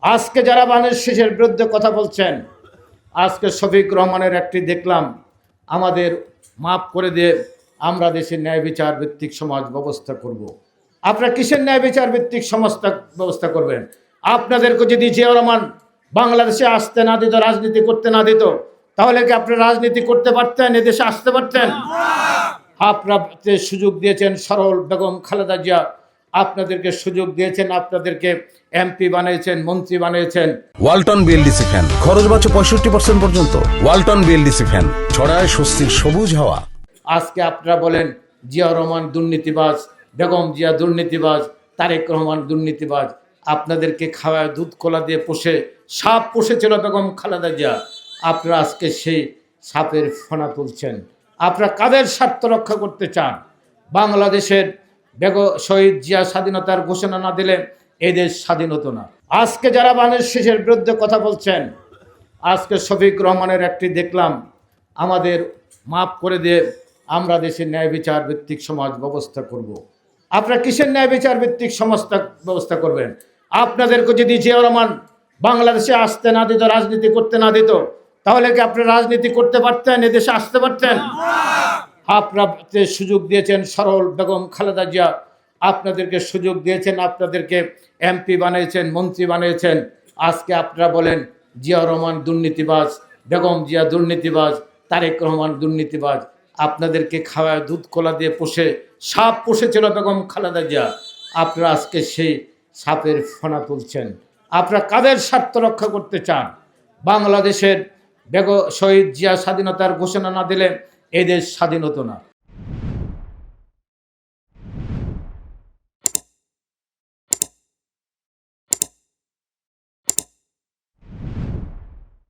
আজকে যারা বানের শেষের বিরুদ্ধে কথা বলছেন, আজকে শফিক রহমানের একটি দেখলাম, আমাদের মাফ করে দিয়ে আমরা দেশের ন্যায় বিচার ভিত্তিক সমাজ ব্যবস্থা করব। আপনারা কিসের ন্যায় বিচার ভিত্তিক সমাজ ব্যবস্থা করবেন? আপনাদেরকে যদি জিয়াউর রহমান বাংলাদেশে আসতে না দিত, রাজনীতি করতে না দিত, তাহলে কি আপনারা রাজনীতি করতে পারতেন, এদেশে আসতে পারতেন? আপনাদের সুযোগ দিয়েছেন সরল বেগম খালেদা জিয়া, আপনাদেরকে সুযোগ দিয়েছেন, আপনাদেরকে এমপি বানিয়েছেন, মন্ত্রী বানিয়েছেন। ওয়ালটন বিএলডিসি ফ্যান খরচ বাঁচে 65% পর্যন্ত। ওয়ালটন বিএলডিসি ফ্যান ছড়ায় স্বস্তির সবুজ হাওয়া। আজকে আপনারা বলেন জিয়াউর রহমান দুর্নীতিবাজ, বেগম জিয়া দুর্নীতিবাজ, তারেক রহমান দুর্নীতিবাজ। আপনাদেরকে খাওয়ায় দুধ কলা দিয়ে পোষে, সাপ পোষেছিল বেগম খালেদা জিয়া। আপনারা আজকে সেই সাপের ফনা তুলছেন। আপনারা কাদের স্বার্থ রক্ষা করতে চান? বাংলাদেশের শহীদ জিয়া স্বাধীনতার ঘোষণা না দিলে এই দেশ স্বাধীন হতো না। আজকে যারা বানের শেষের বিরুদ্ধে কথা বলছেন, আজকে শফিক রহমানের একটি দেখলাম, আমাদের মাফ করে দিয়ে আমরা দেশের ন্যায় বিচার ভিত্তিক সমাজ ব্যবস্থা করব। আপনারা কিসের ন্যায় বিচার ভিত্তিক সমাজ ব্যবস্থা করবেন? আপনাদেরকে যদি জিয়াউর রহমান বাংলাদেশে আসতে না দিত, রাজনীতি করতে না দিত, তাহলে কি আপনারা রাজনীতি করতে পারতেন, এদেশে আসতে পারতেন? আপনাদের সুযোগ দিয়েছেন সরল বেগম খালেদা জিয়া, আপনাদেরকে সুযোগ দিয়েছেন, আপনাদেরকে এমপি বানিয়েছেন, মন্ত্রী বানিয়েছেন। আজকে আপনারা বলেন জিয়াউর রহমান দুর্নীতিবাজ, বেগম জিয়া দুর্নীতিবাজ, তারেক রহমান দুর্নীতিবাজ। আপনাদেরকে খাওয়ায় দুধ কলা দিয়ে পোষে, সাপ পোষেছিল বেগম খালেদা জিয়া। আপনারা আজকে সেই সাপের ফনা তুলছেন। আপনারা কাদের স্বার্থ রক্ষা করতে চান? বাংলাদেশের শহীদ জিয়া স্বাধীনতার ঘোষণা না দিলে এই দেশ স্বাধীন হতো না।